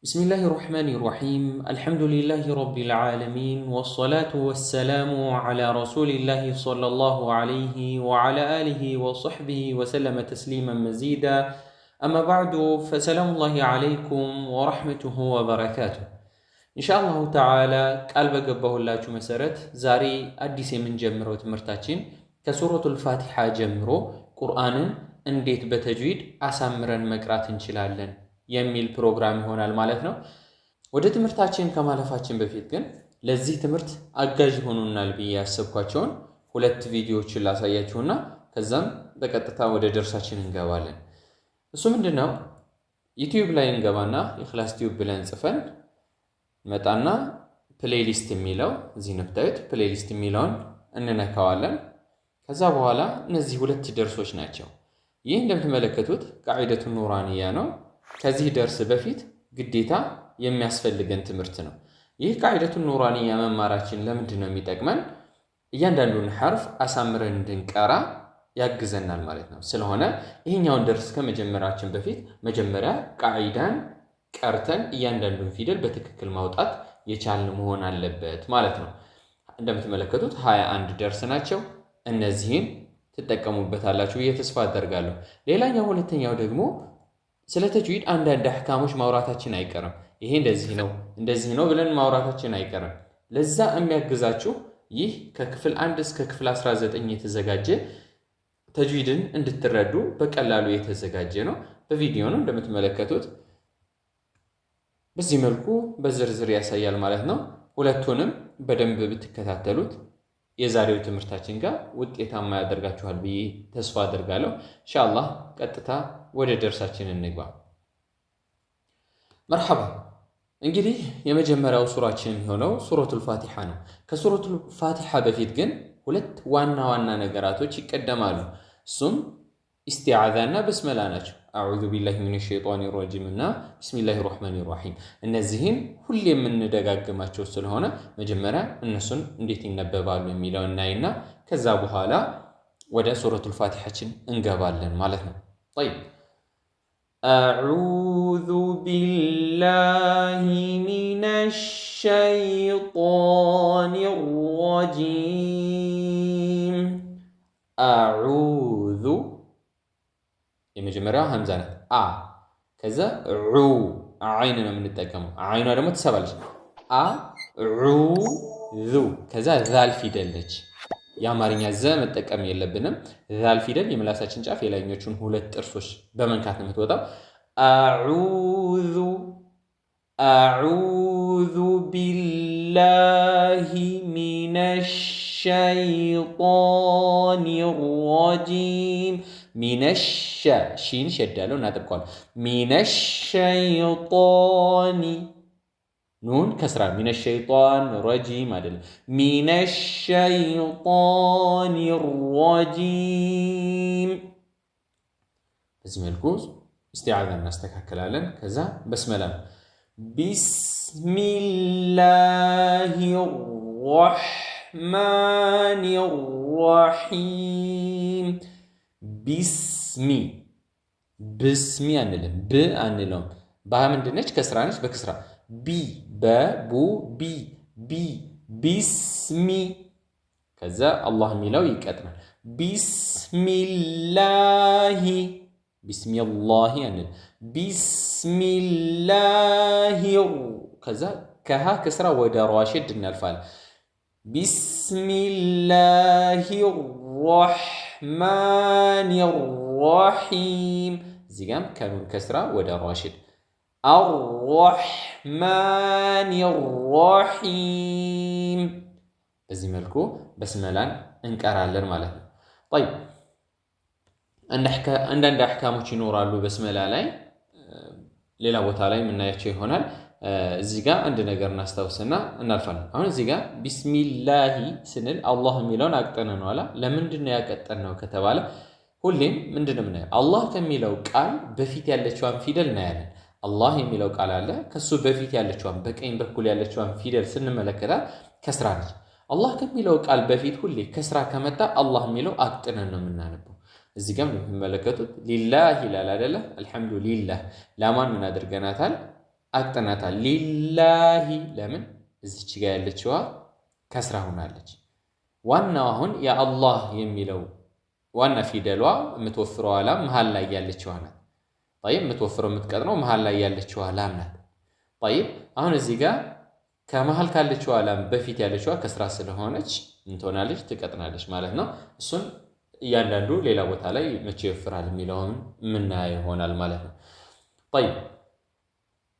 بسم الله الرحمن الرحيم الحمد لله رب العالمين والصلاة والسلام على رسول الله صلى الله عليه وعلى آله وصحبه وسلم تسليما مزيدا أما بعد فسلام الله عليكم ورحمته وبركاته إن شاء الله تعالى قلب قبه الله مسرت زاري أديس من جمرو تمرتاتين كسورة الفاتحة جمرو قرآن انديت بتجويد أسامرا مقرات انشلالن የሚል ፕሮግራም ይሆናል ማለት ነው። ወደ ትምርታችን ከማለፋችን በፊት ግን ለዚህ ትምርት አጋዥ ሆኖናል ብዬ ያሰብኳቸውን ሁለት ቪዲዮዎችን ላሳያችሁና ከዛም በቀጥታ ወደ ደርሳችን እንገባለን። እሱ ምንድነው? ዩቲዩብ ላይ እንገባና ኢኽላስ ቲዩብ ብለን ጽፈን መጣና ፕሌሊስት የሚለው እዚህ ነብታዩት ፕሌሊስት የሚለውን እንነካዋለን። ከዛ በኋላ እነዚህ ሁለት ደርሶች ናቸው። ይህ እንደምትመለከቱት ቃዒደቱ ኑራንያ ነው። ከዚህ ደርስ በፊት ግዴታ የሚያስፈልገን ትምርት ነው። ይህ ቃዒደቱ ኑራንያ መማራችን ለምንድነው የሚጠቅመን? እያንዳንዱን ሐርፍ አሳምረን እንድንቀራ ያግዘናል ማለት ነው። ስለሆነ ይሄኛውን ደርስ ከመጀመራችን በፊት መጀመሪያ ቃዒዳን ቀርተን እያንዳንዱን ፊደል በትክክል ማውጣት የቻልን መሆን አለበት ማለት ነው። እንደምትመለከቱት 21 ደርስ ናቸው። እነዚህን ትጠቀሙበታላችሁ ተስፋ አደርጋለሁ። ሌላኛው ሁለተኛው ደግሞ ስለ ተጅዊድ አንዳንድ አህካሞች ማውራታችን አይቀርም። ይሄ እንደዚህ ነው ብለን ማውራታችን አይቀርም። ለዛ የሚያግዛችሁ ይህ ከክፍል 1 እስከ ክፍል 19 የተዘጋጀ ተጅዊድን እንድትረዱ በቀላሉ የተዘጋጀ ነው። በቪዲዮ ነው እንደምትመለከቱት በዚህ መልኩ በዝርዝር ያሳያል ማለት ነው። ሁለቱንም በደንብ ብትከታተሉት የዛሬው ትምርታችን ጋር ውጤታማ ያደርጋችኋል ብዬ ተስፋ አደርጋለሁ። ኢንሻአላህ ቀጥታ ወደ ደርሳችን እንግባ። መርሐባ። እንግዲህ የመጀመሪያው ሱራችን የሚሆነው ሱረቱል ፋቲሃ ነው። ከሱረቱል ፋቲሃ በፊት ግን ሁለት ዋና ነገራቶች ይቀደማሉ። እሱም ኢስቲዓዛና በስመላ ናቸው። አዑዙ ቢላሂ ሚነሽ ሸይጧኒር ረጂም እና ቢስሚላሂር ረህማኒር ረሂም። እነዚህን ሁሌ የምንደጋግማቸው ስለሆነ መጀመሪያ እነሱን እንዴት ይነበባሉ የሚለውን እናይና ከዛ በኋላ ወደ ሱረቱል ፋቲሃችን እንገባለን ማለት ነው። طيب أعوذ بالله من الشيطان الرجيم أعوذ የመጀመሪያው ሐምዛ ናት አ ከዛ ዑ አይን ነው የምንጠቀመው። አይኗ ደግሞ ትሰባለች አ ዑ ዙ ከዛ ዛል ፊደል ነች። የአማርኛ ዘ መጠቀም የለብንም። ዛል ፊደል የምላሳችን ጫፍ የላይኞቹን ሁለት ጥርሶች በመንካት ነው የምትወጣው። አዑዙ ቢላሂ ሚነሽ ሸይጣኒር ረጂም ሚነሽ ሺን ሸዳለው እናጥብቀዋል። ሚነሽ ሸይጣኒ ኑን ከስራ ሚነሽ ሸይጣን ረጂም አይደለም። ሚነሽ ሸይጣኒ ረጂም በዚህ መልኩ ኢስቲዓዛ እናስተካክላለን። ከዛ በስመላ ቢስሚላሂር ረህማኒር ረሂም ቢስሚ ብስሚ አንልም ብ አንልም። ባ ምንድነች? ከስራ ነች። በክስራ ቢ በቡ ቢ ቢ ቢስሚ ከዛ አላህ የሚለው ይቀጥናል። ቢስሚላሂ ቢስሚላሂ አንል ቢስሚላሂ ከዛ ከሃ ከስራ ወደ ራሽድ እናልፋለን። ቢስሚላሂ الرحمن الرحيم زيغام كانون كسرة ودا راشد الرحمن الرحيم بزي ملكو بسملان انقرالن معناتنا. طيب عندنا احكاموች ይኖራሉ በስመላ ላይ ሌላ ቦታ ላይ ምናያቸው ይሆናል። እዚህ ጋር አንድ ነገር እናስተውስና እናልፋለን። አሁን እዚህ ጋር ቢስሚላሂ ስንል አላህ የሚለውን አቀጠነን ነው አላ። ለምንድን ነው ያቀጠነው ከተባለ ሁሌም ምንድነው የምናየው? አላህ ከሚለው ቃል በፊት ያለችዋን ፊደል እናያለን። አላህ የሚለው ቃል አለ። ከሱ በፊት ያለችዋን በቀኝ በኩል ያለችዋን ፊደል ስንመለከታት ከስራ ነች። አላህ ከሚለው ቃል በፊት ሁሌ ከስራ ከመጣ አላህ የሚለው አቀጠነን ነው የምናነበው። እዚህ ጋር የምትመለከቱት ሊላህ ይላል አይደለ? አልሐምዱሊላህ ላማን ምን አድርገናታል? አቅጠናታል ሊላሂ ለምን እዚች ጋር ያለችዋ ከስራ ሆናለች ዋናው አሁን ያ አላህ የሚለው ዋና ፊደሏ የምትወፍረው ላም መሃል ላይ ያለችዋ ናት طيب የምትወፍረው የምትቀጥነው መሃል ላይ ያለችዋ ላም ናት طيب አሁን እዚህ ጋር ከመሃል ካለችዋ ላም በፊት ያለችዋ ከስራ ስለሆነች እንትሆናለች ትቀጥናለች ማለት ነው እሱን እያንዳንዱ ሌላ ቦታ ላይ መቼ ይወፍራል የሚለውን ምናይ ይሆናል ማለት ነው طيب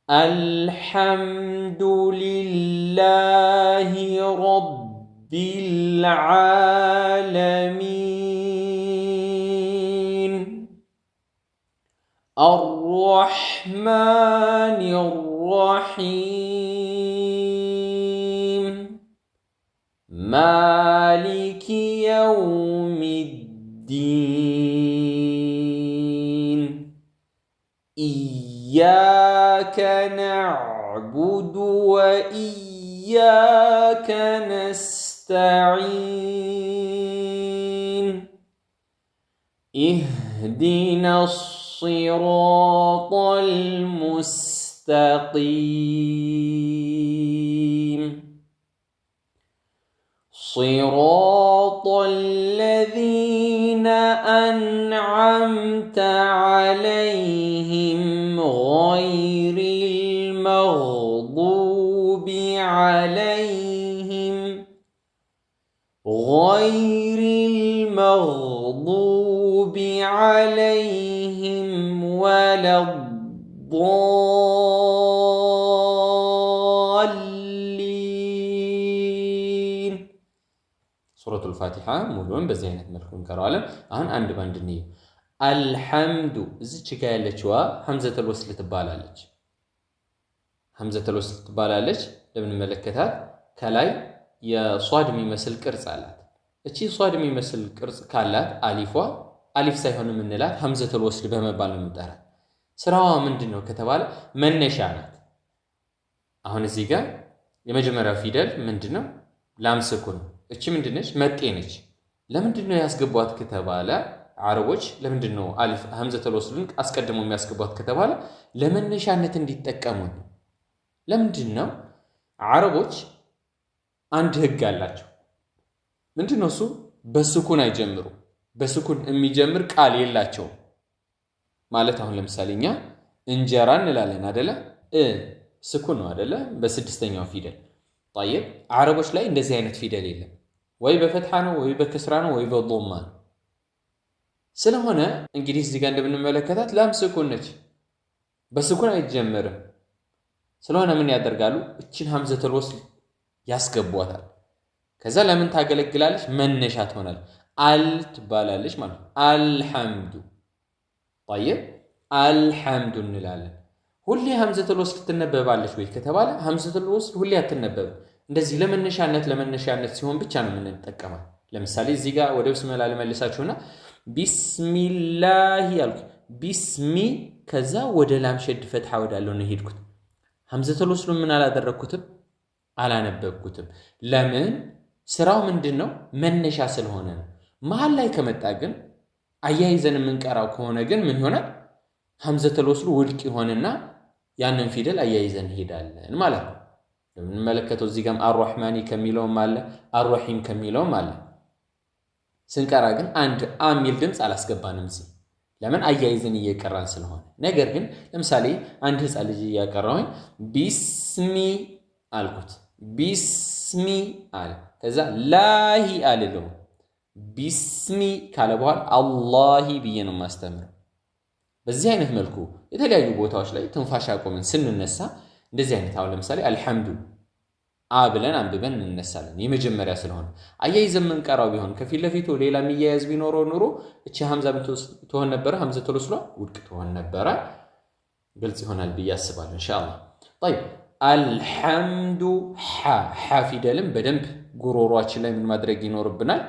الحمد لله رب العالمين الرحمن الرحيم مالك يوم الدين إياك نعبد وإياك نستعين اهدنا الصراط المستقيم صراط الذين أنعمت عليهم غير المغضوب عليهم ولا الضالين سورة الفاتحة مولون بزينة ملكون كرالم أهن عند باندنية الحمد زيتش قالتشوا همزة الوصل تبالالج همزة الوصل تبالالج لمن ملكتات كلاي يا صاد ميمثل ቅርጽ አላት እቺ صاد የሚመስል ቅርጽ ካላት አሊፏ አሊፍ ሳይሆን ምንላት همزة الوصل በመባል ነው የምንጠራት ስራዋ ምንድነው ከተባለ መነሻ ናት አሁን እዚህ ጋር የመጀመሪያው ፊደል ምንድነው ላም ስኩን እቺ ምንድነች መጤ ነች ለምንድነው ያስገቧት ከተባለ አረቦች ለምንድነው አሊፍ همزة الوصልን አስቀድመው የሚያስገቧት ከተባለ ለመነሻነት እንዲጠቀሙ ለምንድነው አረቦች አንድ ህግ አላቸው ምንድነው እሱ በስኩን አይጀምሩ በስኩን የሚጀምር ቃል የላቸው ማለት አሁን ለምሳሌኛ እንጀራ እንላለን አይደለ ስኩን ነው አይደለ በስድስተኛው ፊደል طيب አረቦች ላይ እንደዚህ አይነት ፊደል የለም ወይ በፈትሃ ነው ወይ በከስራ ነው ወይ በضمه ነው ስለሆነ እንግዲህ እዚህ ጋር እንደምንመለከታት ላም ስኩን ነች በስኩን አይጀምርም ስለሆነ ምን ያደርጋሉ እቺን همزة الوصل ያስገቧታል ከዛ ለምን ታገለግላለች መነሻ ትሆናለች አልት ባላለች ማለት አልሐምዱ طيب الحمد እንላለን ሁሌ همزة الوصل ትነበባለች ወይ ከተባለ همزة الوصل ሁሌ አትነበብ እንደዚህ ለመነሻነት ሲሆን ብቻ ነው የምንጠቀመው ለምሳሌ እዚህ ጋር ወደ ብስሚላ ለመልሳችሁና ቢስሚላህ ያልኩ ቢስሚ ከዛ ወደ ላም ሸድ ፈትሃ ወዳለው ነው ሄድኩት همزة الوصل ምን አላደረኩትም አላነበብኩትም ለምን ስራው ምንድነው መነሻ ስለሆነ ነው መሃል ላይ ከመጣ ግን አያይዘን የምንቀራው ከሆነ ግን ምን ይሆናል همزة الوصل ውድቅ ይሆንና ያንን ፊደል አያይዘን ሄዳለን ማለት ነው ለምንመለከተው እዚህ ጋር አርራህማኒ ከሚለውም አለ አርራሂም ከሚለውም አለ ስንቀራ ግን አንድ አሚል ድምጽ አላስገባንም እዚህ ለምን አያይዘን እየቀራን ስለሆነ ነገር ግን ለምሳሌ አንድ ህፃን ልጅ ያቀራው ቢስሚ አልኩት ቢስሚ አለ ከዛ ላሂ አለለው ቢስሚ ካለ በኋላ አላሂ ብዬ ነው ማስተምረው በዚህ አይነት መልኩ የተለያዩ ቦታዎች ላይ ትንፋሽ አቆመን ስንነሳ እንደዚህ አይነት አሁን ለምሳሌ አልሐምዱ አብለን አንብበን እንነሳለን የመጀመሪያ ስለሆነ አያይዘን መንቀራው ቢሆን ከፊት ለፊቱ ሌላ የሚያያዝ ቢኖረው ኑሮ እቺ ሐምዛ ብትሆን ነበር همزة الوصل ውድቅ ትሆን ነበር ግልጽ ይሆናል በያስባል ኢንሻአላህ طيب الحمد ح ፊደልም በደንብ ጉሮሮአችን ላይ ምን ማድረግ ይኖርብናል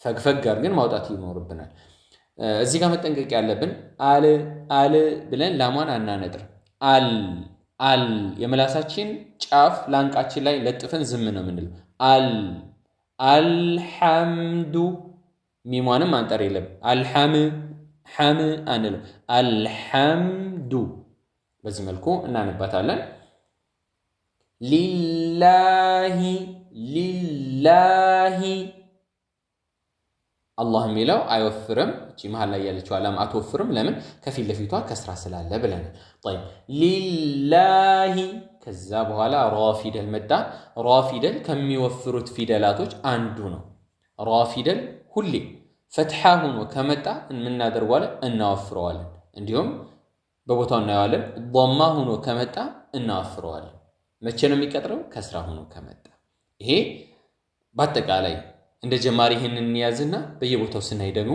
ፈግፈግ አድርገን ማውጣት ይኖርብናል እዚህ ጋር መጠንቀቅ ያለብን አል ብለን ላማን አናነጥር አል የመላሳችን ጫፍ ላንቃችን ላይ ለጥፈን ዝም ነው ምንለው አልሐምዱ ሚሟንም አንጠር የለም አልሐም አንለው አልሐምዱ በዚህ መልኩ እናነባታለን ሊላሂ ሊላሂ አላህ የሚለው አይወፍርም እቺ መሃል ላይ ያለችው አላም አትወፍርም ለምን ከፊት ለፊቷ ከስራ ስላለ ብለናል طيب ሊላሂ ከዛ በኋላ ራ ፊደል መጣ ራ ፊደል ከሚወፍሩት ፊደላቶች አንዱ ነው ራ ፊደል ሁሌ ፈትሃ ሆኖ ከመጣ ምን እናደርጋለን እናወፍረዋለን እንዲሁም በቦታው እናያለን ضማ ሆኖ ከመጣ እናወፍረዋለን መቼ ነው የሚቀጥረው ከስራ ሆኖ ከመጣ ይሄ በአጠቃላይ እንደ ጀማሪ ይሄንን እንያዝና በየቦታው ስናይ ደግሞ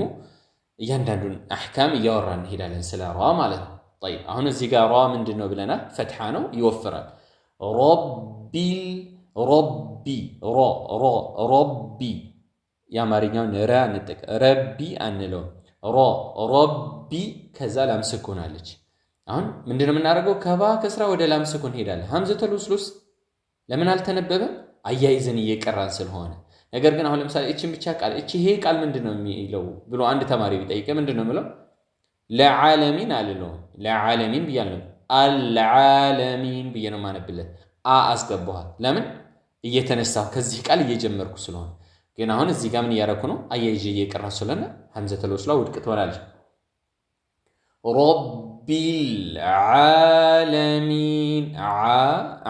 እያንዳንዱን አህካም እያወራን እንሄዳለን ስለ ራ ማለት ነው طيب አሁን እዚህ ጋር ራ ምንድነው ብለናል ፈትሃ ነው ይወፍራል ረቢ ያማርኛውን ራ ንጠቅ ረቢ አንለው ረቢ ከዛ ላም ስኩን አለች አሁን ምንድነው የምናደርገው ከባ ከስራ ወደ ላም ስኩን ሄዳለን ሐምዘቱል ውስሉስ ለምን አልተነበበም አያይዘን እየቀራን ስለሆነ ነገር ግን አሁን ለምሳሌ እቺን ብቻ ቃል እቺ ይሄ ቃል ምንድነው የሚለው ብሎ አንድ ተማሪ ቢጠይቀ ምንድነው የሚለው ለዓለሚን አልለው ለዓለሚን ብያለሁ አልዓለሚን ብየነው ማነብለት አስገባዋል ለምን እየተነሳው ከዚህ ቃል እየጀመርኩ ስለሆነ ግን አሁን እዚህ ጋር ምን ያረኩ ነው አያይዤ እየቀራ ስለሆነ ሐምዘቱል ውስላ ውድቅ ትሆናለች ረቢል ዓለሚን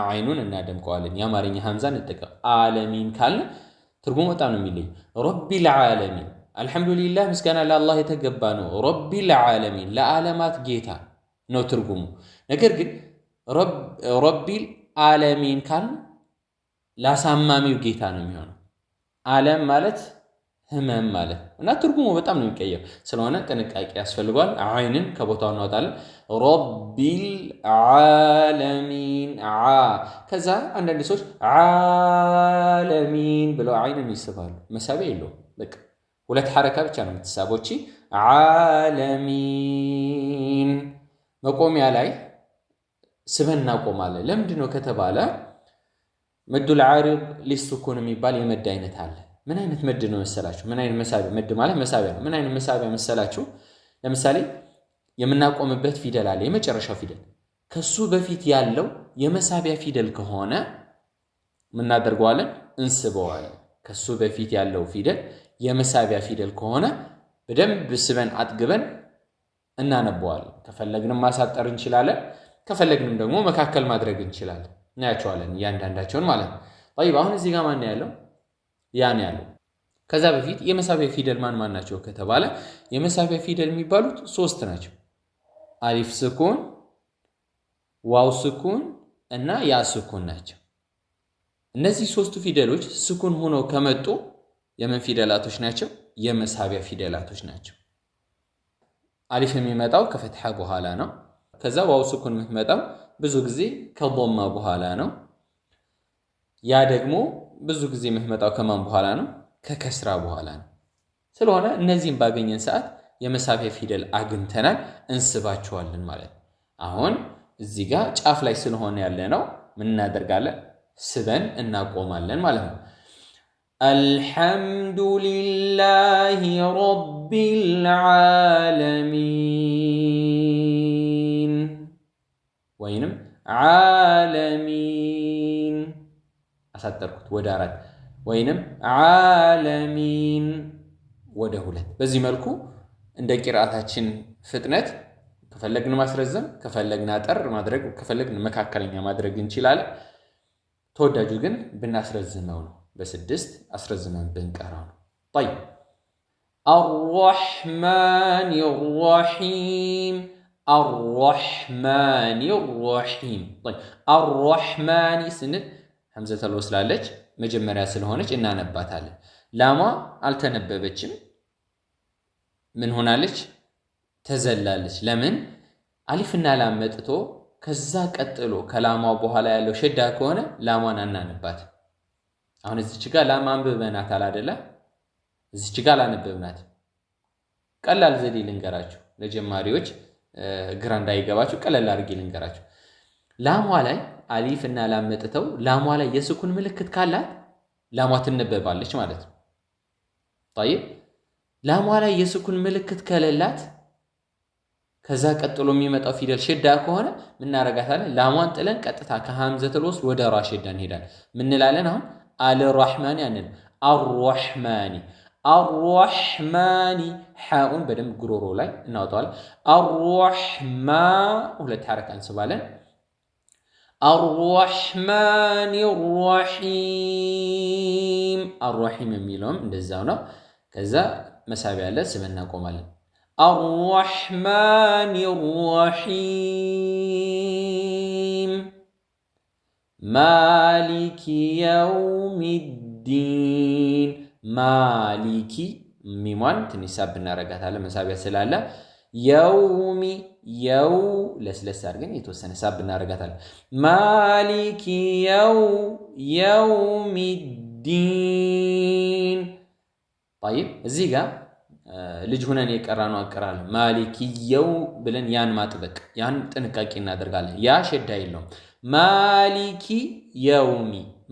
አይኑን እናደምቀዋለን ያማርኛ ሐምዛን እንጠቀም ዓለሚን ካለ ትርጉሙ በጣም ነው የሚለይ ረቢል ዓለሚን አልহামዱሊላህ ምስጋና ለአላህ የተገባ ነው ረቢል ዓለሚን ለዓለማት ጌታ ነው ትርጉሙ ነገር ግን ረቢል ዓለሚን ካል ላሳማሚው ጌታ ነው የሚሆነው ዓለም ማለት ህመም ማለት እና ትርጉሙ በጣም ነው የሚቀየር ስለሆነ ጥንቃቄ ያስፈልጋል አይንን ከቦታው እናወጣለን ረቢል ዓለሚን ከዛ አንዳንድ ሰዎች ዓለሚን ብለው አይንን ይስባሉ መሳቢያ የለው በቃ ሁለት ሐረካ ብቻ ነው የምትሳቦች ዓለሚን መቆሚያ ላይ ስበና ቆማለ ለምንድነው ከተባለ መዱል ዓሪድ ሊስኩን የሚባል የመድ አይነት አለ ምን አይነት መድ ነው መሰላችሁ ምን አይነት መሳቢያ መድ ማለት መሳቢያ ነው ምን አይነት መሳቢያ መሰላችሁ ለምሳሌ የምናቆምበት ፊደል አለ የመጨረሻው ፊደል ከሱ በፊት ያለው የመሳቢያ ፊደል ከሆነ ምን እናደርጋለን እንስበዋለን ከሱ በፊት ያለው ፊደል የመሳቢያ ፊደል ከሆነ በደንብ ስበን አጥግበን እናነበዋለን ከፈለግንም ማሳጠር እንችላለን ከፈለግንም ደግሞ መካከል ማድረግ እንችላለን እናያቸዋለን ያንዳንዳቸውን ማለት ነው طيب አሁን እዚህ ጋር ማን ያለው ያን ያለው ከዛ በፊት የመሳቢያ ፊደል ማን ናቸው ከተባለ የመሳቢያ ፊደል የሚባሉት ሶስት ናቸው አሊፍ ስኩን ዋው ስኩን እና ያ ስኩን ናቸው እነዚህ ሶስቱ ፊደሎች ስኩን ሆነው ከመጡ የምን ፊደላቶች ናቸው የመሳቢያ ፊደላቶች ናቸው አሊፍ የሚመጣው ከፈትሐ በኋላ ነው ከዛ ዋው ስኩን የምትመጣው ብዙ ጊዜ ከضማ በኋላ ነው ያ ደግሞ ብዙ ጊዜ የምትመጣው ከማን በኋላ ነው ከከስራ በኋላ ነው ስለሆነ እነዚህን ባገኘን ሰዓት የመሳቢያ ፊደል አግኝተናል እንስባቸዋለን ማለት አሁን እዚህ ጋር ጫፍ ላይ ስለሆነ ያለ ነው ምን እናደርጋለን ስበን እናቆማለን ማለት ነው አልহামዱሊላሂ ረቢል ዓለሚን ወይንም ዓለሚን አሳጠርኩት ወደ አራት ወይንም ዓለሚን ወደ ሁለት በዚህ መልኩ እንደ ቂራአታችን ፍጥነት ከፈለግን ማስረዘም ከፈለግን አጠር ማድረግ ከፈለግን መካከለኛ ማድረግ እንችላለን ተወዳጁ ግን ብናስረዝመው ነው በስድስት አስረዝመን ብንቀራው ነው طيب الرحمن الرحيم الرحمن الرحيم طيب الرحمن سند همزه الوصل አለች መጀመሪያ ስለሆነች እናነባታለን ላማ አልተነበበችም ምን ሆናለች ተዘላለች ለምን አሊፍና ላም መጥቶ ከዛ ቀጥሎ ከላማው በኋላ ያለው ሸዳ ከሆነ ላማን አናነባት አሁን እዚች ጋር ላም አንብበናት አይደለ እዚች ጋር ላንብበናት ቀላል ዘዴ ልንገራችሁ ለጀማሪዎች ግራ እንዳይገባችሁ ቀላል አድርጌ ልንገራችሁ ላሟ ላይ አሊፍና ላም መጥተው ላሟ ላይ የስኩን ምልክት ካላት ላሟ ትነበባለች ማለት ነው طيب ላሟ ላይ የስኩን ምልክት ከሌላት ከዛ ቀጥሎ የሚመጣው ፊደል ሸዳ ከሆነ ምን እናረጋታለን ላሟን ጥለን ቀጥታ ከሐምዘተል ወስል ወደ ራ ሸዳ እንሄዳለን ምን እንላለን አሁን አልራህማኒ አንል አርራህማኒ الرحمن حاء بدم غرورو لاي እናወጣዋለን الرحمن ሁለት ሐረካ እንስባለን الرحمن الرحيم الرحيم የሚለውም እንደዛው ነው ከዛ መሳቢያ ያለ ስምና ቆማለን الرحمن الرحيم مالك يوم الدين مالكي ميمان تنساب بنارغاتاله مسابيا سلاله يومي يو لسلس ارغن يتوسن حساب بنارغاتاله مالكي يوم الدين طيب እዚህ ጋር ልጅ ሆነን የቀራነው አቀራለ مالكي يو ብለን ያን ማጥበቅ ያን ጥንቃቄ እናደርጋለን ያ ሸዳ የለውም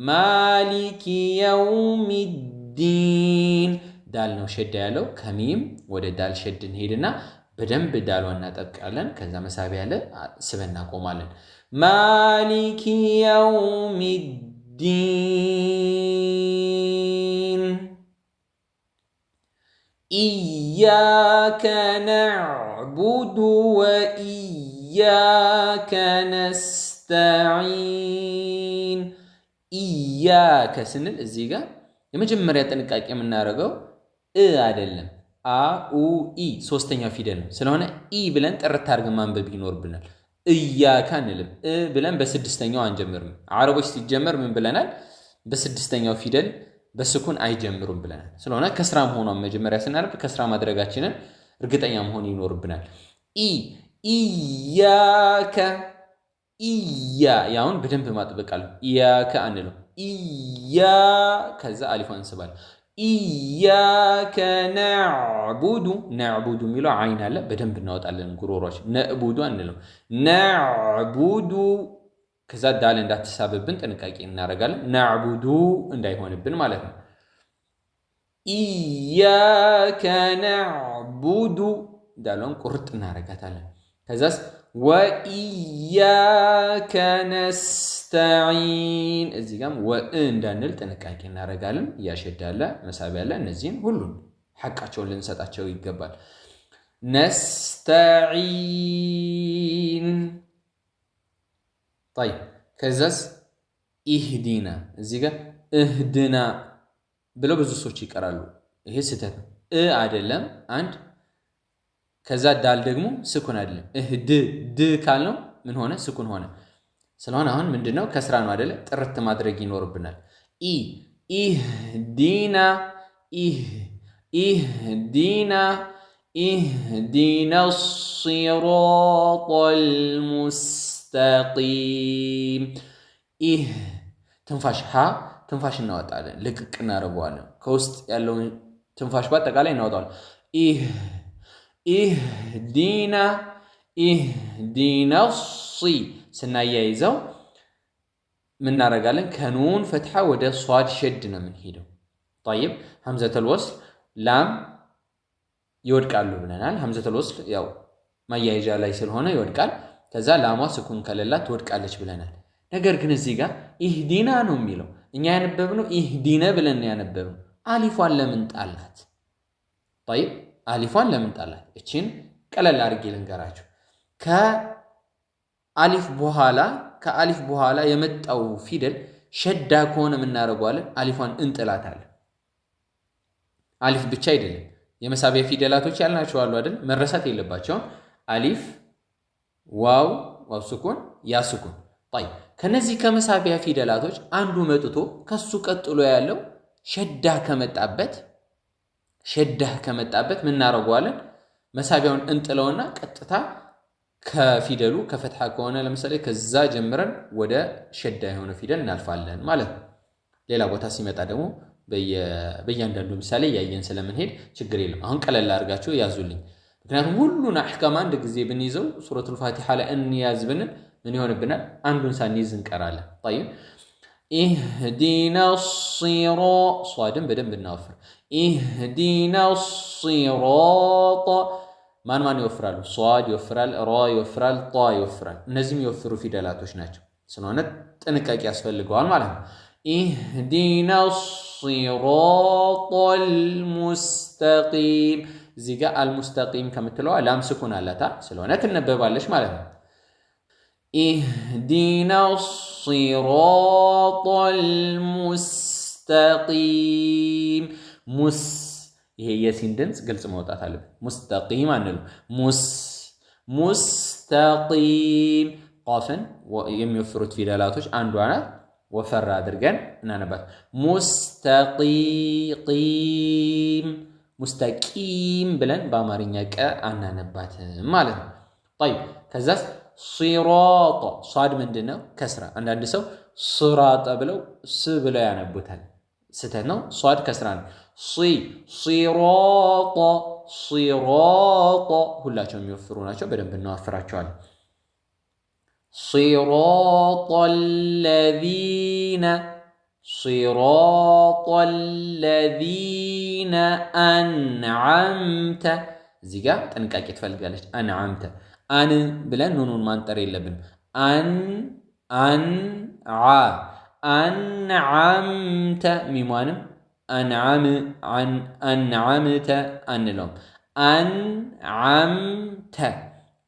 مالكي يوم الدين دال ነው ሸዳ ያለው ከሚም ወደ ዳል ሸድ እንሄድና በደንብ ዳሏን እናጠብቃለን ከዛ መሳቢያ ያለ ስበና ቆማለን مالك يوم الدين إياك نعبد وإياك نستعين إياك سنل እዚህ ጋር የመጀመሪያ ጥንቃቄ የምናደርገው አይደለም አ ኡ ኢ ሶስተኛው ፊደል ነው ስለሆነ ኢ ብለን ጥርት አድርገን ማንበብ ይኖርብናል ኢያካ እንልም ብለን በስድስተኛው አንጀምርም አረቦች ሲጀመር ምን ብለናል በስድስተኛው ፊደል በስኩን አይጀምሩም ብለናል ስለሆነ ከስራ መሆኑን መጀመሪያ ስናርብ ከስራ ማድረጋችንን እርግጠኛ መሆን ይኖርብናል ኢያካ ኢያ ያውን በደንብ ማጥበቃል ኢያካ አንልም إيا كذا ألف انسبال إياك نعبد ميلو عين هلا بدن بنوت على الجروراش نعبد أنلو نعبد كذا دالن ده تسبب بنت نكاكي نارجال نعبد نداي هون بن مالتنا إياك نعبد دالون كرت نارجاتال كذا وإياك نستعين እዚህ ጋር እንዳንል ጥንቃቄ እናደርጋለን ያሸዳለ መሳቢያለ እነዚህን ሁሉን ሐቃቸውን ልንሰጣቸው ይገባል نستعين طيب ከዛስ ኢህዲና እዚህ ጋር እህድና ብለው ብዙ ሰዎች ይቀራሉ ይሄ ስህተት ነው አይደለም አንድ ከዛ ዳል ደግሞ ስኩን አይደለም ድ ካልነው ምን ሆነ ስኩን ሆነ ስለሆነ አሁን ምንድነው ከስራ ነው አይደለ ጥርት ማድረግ ይኖርብናል ኢህዲና الصراط المستقيم ትንፋሽ ትንፋሽ እናወጣለን ልቅቅ እናረጋዋለን ከውስጥ ያለውን ትንፋሽ በአጠቃላይ እናወጣለን اهدينا الصي سنايايزو من نارغالن كانون فتحه وده صاد شدنا من هيدو طيب همزه الوصل لام يودقالو بلنال همزه الوصل ያው ማያይጃ ላይ ስለሆነ ይወድቃል ከዛ ላሟ ስኩን ከለላ ትወድቃለች ብለናል ነገር ግን እዚህ ጋር ኢህዲና ነው የሚለው እኛ ያነበብነው ኢህዲና ብለን ያነበብነው አሊፏን ለምን ጣላት طيب አሊፏን ለምን ጣላት እቺን ቀለል አድርጌ ልንገራችሁ ከአሊፍ በኋላ የመጣው ፊደል ሸዳ ከሆነ ምን እናደርጋለን አሊፏን እንጥላታለን አሊፍ ብቻ አይደለም የመሳቢያ ፊደላቶች ያልናቸው አሉ አይደል መረሳት የለባቸውም አሊፍ ዋው ስኩን ያ ስኩን طيب ከነዚህ ከመሳቢያ ፊደላቶች አንዱ መጥቶ ከሱ ቀጥሎ ያለው ሸዳ ከመጣበት ምን እናደርጋለን መሳቢያውን እንጥለውና ቀጥታ ከፊደሉ ከፈትሐ ከሆነ ለምሳሌ ከዛ ጀምረን ወደ ሸዳ የሆነ ፊደል እናልፋለን ማለት ነው ሌላ ቦታ ሲመጣ ደግሞ በእያንዳንዱ ምሳሌ ያየን ስለምንሄድ ችግር የለም አሁን ቀለል አድርጋችሁ ያዙልኝ ምክንያቱም ሁሉን አህካም አንድ ጊዜ ብንይዘው ሱረቱል ፋቲሃ ላይ እንያዝብን ምን ይሆንብናል አንዱን ሳንይዝ እንቀራለን طيب اهدنا الصراط صادم بدن بنوفر اهدنا الصراط ማን ይወፍራሉ? ሷድ ይወፍራል፣ ራ ይወፍራል፣ ጣ ይወፍራል። እነዚህም ይወፍሩ ፊደላቶች ናቸው። ስለሆነ ጥንቃቄ ያስፈልገዋል ማለት ነው። ኢህዲና ሲራጠል ሙስተቂም እዚህ ጋር አልሙስተቂም ከምትለዋ ላም ስኩን አላታ ስለሆነ ትነበባለች ማለት ነው። ኢህዲና ሲራጠል ሙስተቂም ሙስ ይሄ የሲን ድምጽ ግልጽ መውጣት አለበት። ሙስተቂም አንሉ ሙስተቂም ቃፍን የሚወፍሩት ፊደላቶች አንዷ ናት። ወፈራ አድርገን እናነባት። ሙስተቂም ብለን በአማርኛ ቀ አናነባትም ማለት ነው። طيب ከዛስ ሲራጥ ሷድ ምንድነው? ከስራ አንዳንድ ሰው ሲራጥ ብለው ስ ብለው ያነቡታል። ስተት ነው። ሷድ ከስራ ነው። ሲራጥ ሁላቸው የሚወፍሩ ናቸው። በደንብ እናወፍራቸዋለን። صراط الذين أنعمت እዚህ ጋር ጥንቃቄ ትፈልጋለች። አንዓምተ አን ብለን ኑኑን ማንጠር የለብንም። አንዓምተ ሚሟንም አንዓምተ አንለውም።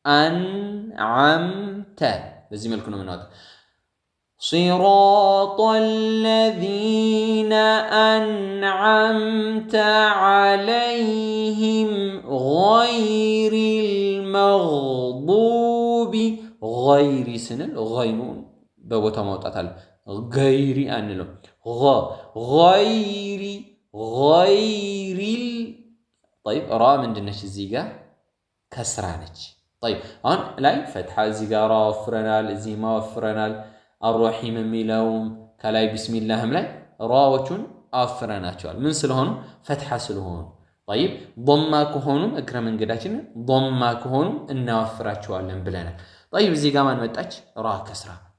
አንዓምተ በዚህ መልኩ ነው የምናወጣው። صراط الذين أنعمت عليهم غير المغضوب غير سنل غينون بوتا موطات አለ غير አንለው غير طيب را ምንድነች እዚህ ጋር ከስራ ነች። طيب አሁን ላይ ፈትሐ እዚህ ጋር ወፍረናል፣ እዚህ ማ ወፍረናል። الرحيم የሚለውም ከላይ ቢስሚላህም ላይ ራዎቹን አፍረናቸዋል። ምን ስለሆኑ? ፈትሐ ስለሆኑ። طيب ضمه ከሆኑ እግረ መንገዳችን ضمه ከሆኑ እናወፍራቸዋለን ብለናል። طيب እዚህ ጋር ማን መጣች? ራ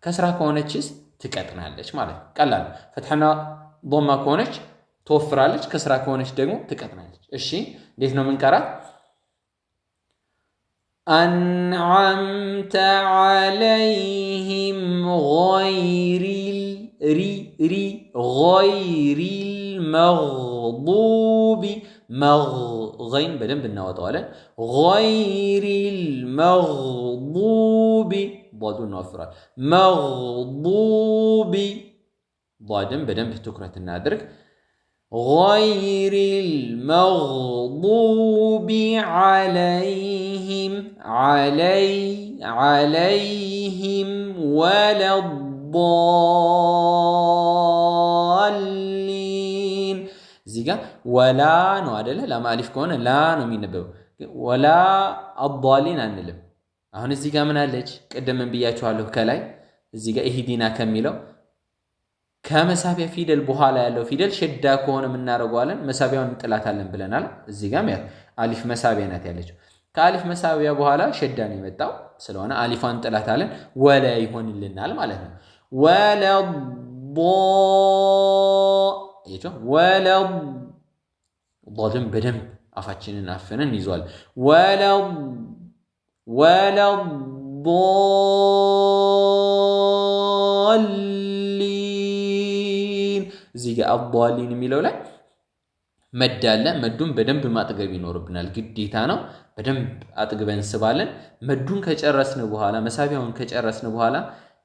ከስራ ከሆነችስ ትቀጥናለች ማለት ነው። ቀላል ፈትሐና ضمه ከሆነች ትወፍራለች፣ ከስራ ከሆነች ደግሞ ትቀጥናለች። እሺ እንዴት ነው የምንቀራት? أنعمت عليهم غير المغضوب غين بدن بناوطواله غير المغضوب ضادون نوفرال مغضوب ضادن بدن بتكرة النادرك غير المغضوب عليهم ولا الضالين زيغا ولا نو عدله لما الف كون لا نو የሚነበው ولا الضالين አንልም። አሁን እዚህ ጋር ምን አለች? ቀደም ብያችኋለሁ ከላይ እዚህ ጋር ኢህዲና ከሚለው ከመሳቢያ ፊደል በኋላ ያለው ፊደል ሸዳ ከሆነ ምን እናደርጋለን? መሳቢያውን እንጥላታለን ብለናል። እዚህ ጋር ማለት አሊፍ መሳቢያ ናት ያለችው። ከአሊፍ መሳቢያ በኋላ ሸዳ ነው የመጣው። ስለሆነ አሊፋን እንጥላታለን ወላ ይሆንልናል ማለት ነው። ወላ ضادም በደንብ አፋችንን አፈነን ይዟል። ወላ ضالين እዚህ ጋር አضالين የሚለው ላይ መድ አለ። መዱን በደንብ ማጥገብ ይኖርብናል፣ ግዴታ ነው። በደንብ አጥግበን እንስባለን። መዱን ከጨረስን በኋላ መሳቢያውን ከጨረስን በኋላ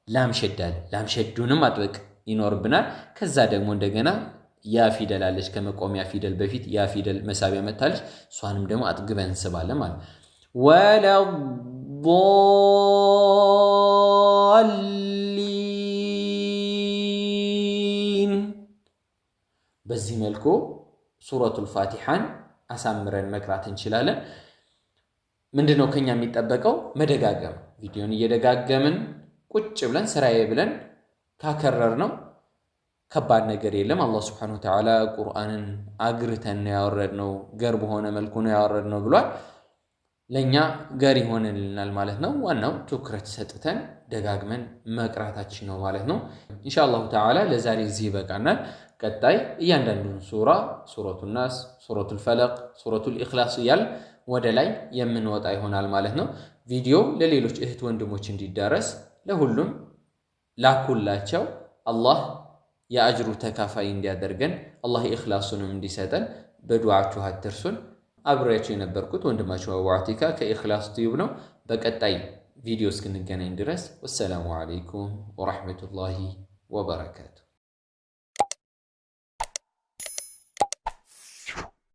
ላም ሸዳል። ላም ሸዱንም ማጥበቅ ይኖርብናል። ከዛ ደግሞ እንደገና ያ ፊደል አለች ከመቆሚያ ፊደል በፊት ያ ፊደል መሳቢያ መታለች። እሷንም ደግሞ አጥግበን እንስባለን ማለት ወላ ضالين በዚህ መልኩ ሱረቱል ፋቲሃን አሳምረን መቅራት እንችላለን። ምንድነው ከኛ የሚጠበቀው? መደጋገም። ቪዲዮን እየደጋገምን ቁጭ ብለን ስራዬ ብለን ካከረር ነው ከባድ ነገር የለም። አላህ Subhanahu Wa Ta'ala ቁርአንን አግርተን ያወረድነው ገር በሆነ መልኩ ነው ያወረድነው ብሏል። ለኛ ገር ይሆንልናል ማለት ነው። ዋናው ትኩረት ሰጥተን ደጋግመን መቅራታችን ነው ማለት ነው። ኢንሻአላህ ተዓላ ለዛሬ እዚህ በቃናል። ቀጣይ እያንዳንዱን ሱራ ሱረቱል ናስ፣ ሱረቱል ፈለቅ፣ ሱረቱል ኢኽላስ እያል ወደ ላይ የምንወጣ ይሆናል ማለት ነው። ቪዲዮ ለሌሎች እህት ወንድሞች እንዲዳረስ ለሁሉም ላኩላቸው። አላህ የአጅሩ ተካፋይ እንዲያደርገን አላህ ኢኽላሱንም እንዲሰጠን በዱዓችሁ አትርሱን። አብሬያችሁ የነበርኩት ወንድማችሁ አቡ አቲካ ከኢኽላስ ቲዩብ ነው። በቀጣይ ቪዲዮ እስክንገናኝ ድረስ ወሰላሙ አለይኩም ወራህመቱላሂ ወበረካቱ።